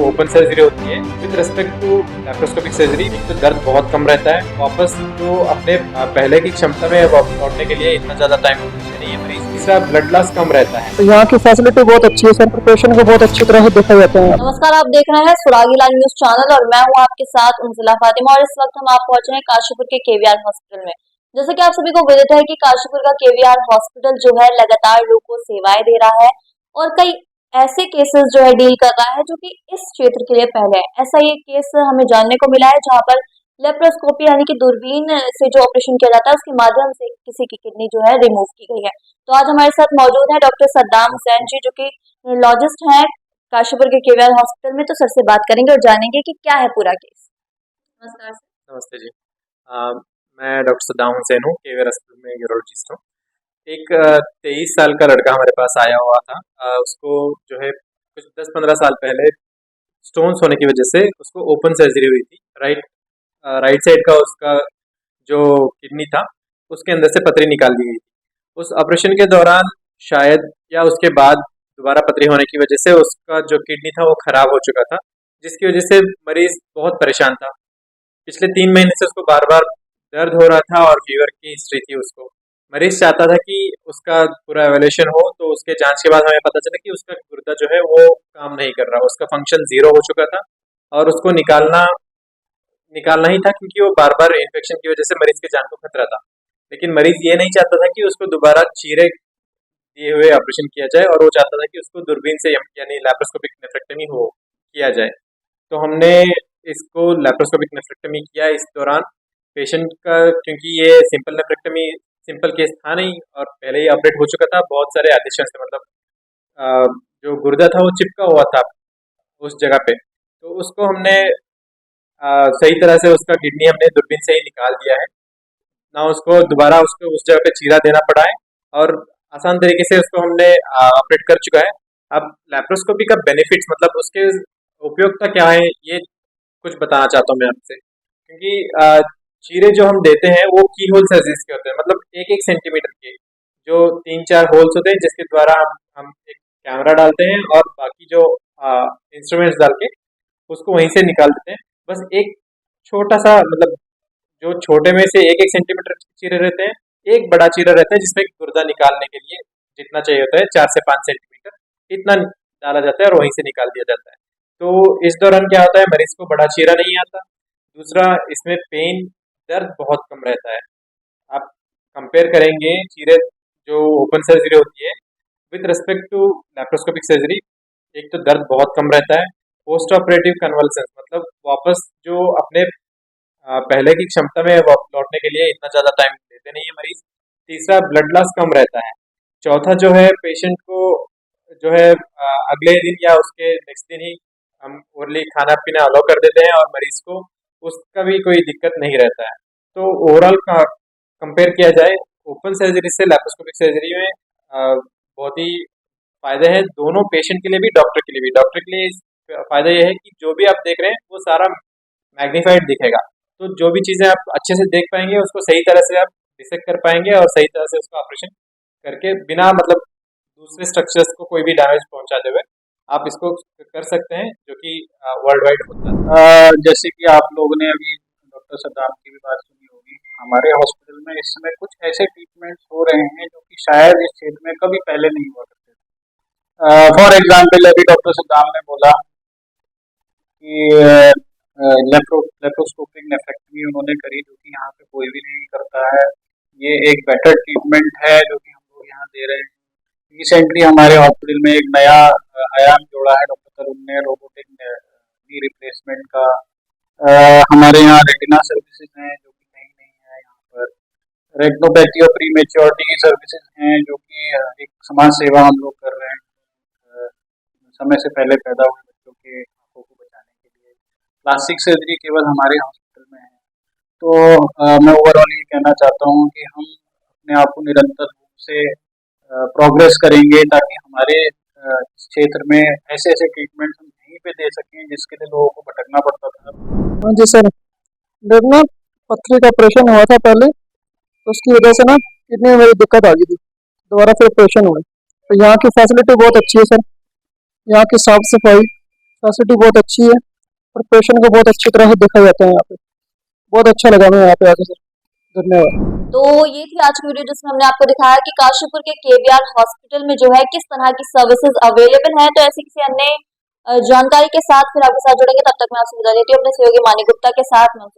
Open surgery होती है with respect to laparoscopic surgery, तो दर्द बहुत कम रहता है। वापस जो अपने पहले की क्षमता में लौटने के लिए इतना ज़्यादा टाइम नहीं है मरीज। तीसरा, ब्लड लॉस कम रहता है। तो यहाँ की फैसिलिटी बहुत अच्छी है सर, पेशेंट को बहुत अच्छी तरह से देखा जाता है। नमस्कार, आप देख रहे हैं सुरागी लाइव न्यूज चैनल और मैं हूं आपके साथ उनजिला फातिमा। और इस वक्त हम आप पहुंचे हैं काशीपुर के केवीआर हॉस्पिटल में। जैसे कि आप सभी को विदित है कि काशीपुर का केवीआर हॉस्पिटल जो है लगातार लोगों को सेवाएं दे रहा है और कई ऐसे केसेस जो है डील कर रहा है जो कि इस क्षेत्र के लिए पहले है। ऐसा ये केस हमें जानने को मिला है जहां पर लेप्रोस्कोपी यानी कि दूरबीन से जो ऑपरेशन किया जाता है उसके माध्यम से किसी की किडनी जो है रिमूव की गई है। तो आज हमारे साथ मौजूद है डॉक्टर सद्दाम हुसैन जी, जो कि न्यूरोलॉजिस्ट हैं काशीपुर के केवीआर हॉस्पिटल में। तो सर से बात करेंगे और जानेंगे कि क्या है पूरा केस। नमस्कार सर। नमस्ते जी। मैं डॉक्टर सद्दाम हुसैन हूँ, केवीआर हॉस्पिटल में यूरोलॉजिस्ट हूँ। एक 23 साल का लड़का हमारे पास आया हुआ था। उसको जो है कुछ 10-15 साल पहले स्टोन्स होने की वजह से उसको ओपन सर्जरी हुई थी। राइट साइड का उसका जो किडनी था उसके अंदर से पथरी निकाल दी गई थी। उस ऑपरेशन के दौरान शायद या उसके बाद दोबारा पथरी होने की वजह से उसका जो किडनी था वो खराब हो चुका था, जिसकी वजह से मरीज बहुत परेशान था। पिछले 3 महीने से उसको बार बार दर्द हो रहा था और फीवर की हिस्ट्री थी उसको। मरीज चाहता था कि उसका पूरा एवेल्यूशन हो, तो उसके जांच के बाद हमें पता चला कि उसका गुर्दा जो है वो काम नहीं कर रहा, उसका फंक्शन 0 हो चुका था और उसको निकालना ही था, क्योंकि वो बार बार इन्फेक्शन की वजह से मरीज की जान को खतरा था। लेकिन मरीज ये नहीं चाहता था कि उसको दोबारा चीरे दिए हुए ऑपरेशन किया जाए, और वो चाहता था कि उसको दूरबीन से यानी लैप्रोस्कोपिक नेफ्रेक्टमी हो किया जाए। तो हमने इसको लैप्रोस्कोपिक नेफ्रेक्टमी किया। इस दौरान पेशेंट का, क्योंकि ये सिंपल केस था नहीं और पहले ही ऑपरेट हो चुका था, बहुत सारे एडिशन से मतलब जो गुर्दा था वो चिपका हुआ था उस जगह पे, तो उसको हमने सही तरह से उसका किडनी हमने दूरबीन से ही निकाल दिया है ना। उसको दोबारा उसको उस जगह पे चीरा देना पड़ा है और आसान तरीके से उसको हमने ऑपरेट कर चुका है। अब लैप्रोस्कोपी का बेनिफिट्स मतलब उसके उपयोगिता क्या है, ये कुछ बताना चाहता हूँ मैं आपसे। क्योंकि चीरे जो हम देते हैं वो की होल सर्जरीज के होते हैं, मतलब 1-1 सेंटीमीटर के जो 3-4 होल्स होते हैं, जिसके द्वारा हम एक कैमरा डालते हैं और बाकी जो इंस्ट्रूमेंट्स डाल के उसको वहीं से निकाल देते हैं। बस एक छोटा सा मतलब जो छोटे में से 1-1 सेंटीमीटर चीरे रहते हैं, एक बड़ा चीरा रहता है जिसमें गुर्दा निकालने के लिए जितना चाहिए होता है 4 से 5 सेंटीमीटर इतना डाला जाता है और वहीं से निकाल दिया जाता है। तो इस दौरान क्या होता है, मरीज को बड़ा चीरा नहीं आता। दूसरा, इसमें पेन दर्द बहुत कम रहता है। आप कंपेयर करेंगे चीरे जो ओपन सर्जरी होती है with respect to laparoscopic surgery, एक तो दर्द बहुत कम रहता है। पोस्ट ऑपरेटिव कन्वल्सेंस मतलब वापस जो अपने पहले की क्षमता में लौटने के लिए इतना ज़्यादा टाइम लेते नहीं है मरीज। तीसरा, ब्लड लॉस कम रहता है। चौथा जो है, पेशेंट को जो है अगले दिन या उसके नेक्स्ट दिन ही हम ओरली खाना पीना अलाउ कर देते हैं और मरीज को उसका भी कोई दिक्कत नहीं रहता है। तो ओवरऑल कंपेयर किया जाए ओपन सर्जरी से लैप्रोस्कोपिक सर्जरी में बहुत ही फायदे हैं, दोनों पेशेंट के लिए भी डॉक्टर के लिए भी। डॉक्टर के लिए फायदा यह है कि जो भी आप देख रहे हैं वो सारा मैग्नीफाइड दिखेगा, तो जो भी चीज़ें आप अच्छे से देख पाएंगे उसको सही तरह से आप डिसेक्ट कर पाएंगे और सही तरह से उसका ऑपरेशन करके बिना मतलब दूसरे स्ट्रक्चर्स को कोई भी डैमेज पहुंचाते हुए आप इसको कर सकते हैं, जो कि वर्ल्ड वाइड होता है। जैसे कि आप लोगों ने अभी डॉक्टर सद्दाम की भी बात सुनी होगी, हमारे हॉस्पिटल में इस समय कुछ ऐसे ट्रीटमेंट्स हो रहे हैं जो कि शायद इस क्षेत्र में कभी पहले नहीं हुआ करते थे। फॉर एग्जाम्पल, अभी डॉक्टर सद्दाम ने बोला कि लेप्रोस्कोपिक नेफ्रेक्टमी उन्होंने करी, जो कि यहाँ पे कोई भी नहीं करता है। ये एक बेटर ट्रीटमेंट है जो कि हम लोग यहाँ दे रहे हैं। रिसेंटली हमारे हॉस्पिटल में एक नया आयाम जोड़ा है डॉक्टर तरुण ने, रोबोटिक नी रिप्लेसमेंट का। हमारे यहाँ रेटिना सर्विसेज हैं जो कि नई नई है यहाँ पर। रेटिनोपैथी और प्रीमेच्योरिटी की सर्विसेज हैं जो कि एक समाज सेवा हम लोग कर रहे हैं समय से पहले पैदा हुए बच्चों के आंखों को बचाने के लिए। प्लास्टिक सर्जरी केवल हमारे हॉस्पिटल में है। तो मैं ओवरऑल ये कहना चाहता हूँ कि हम अपने आप को निरंतर रूप से प्रोग्रेस करेंगे ताकि हमारे इस क्षेत्र में ऐसे ऐसे ट्रीटमेंट हम यहीं पे दे सकें जिसके लिए लोगों को भटकना पड़ता था। हाँ जी सर, देखना पथरी का ऑपरेशन हुआ था पहले, तो उसकी वजह से ना किडनी में मेरी दिक्कत आ गई थी, दोबारा फिर ऑपरेशन हुआ। तो यहाँ की फैसिलिटी बहुत अच्छी है सर, यहाँ की साफ सफाई, फैसिलिटी बहुत अच्छी है और पेशेंट को बहुत अच्छी तरह से देखा जाता है यहाँ पे। बहुत अच्छा लगा मैं यहाँ पे आके सर। धन्यवाद। तो ये थी आज की वीडियो जिसमें हमने आपको दिखाया कि काशीपुर के केवीआर हॉस्पिटल में जो है किस तरह की सर्विसेज अवेलेबल है। तो ऐसी किसी अन्य जानकारी के साथ फिर आपके साथ जुड़ेंगे, तब तक मैं आपसे विदा लेती हूँ अपने सहयोगी मानी गुप्ता के साथ। मैं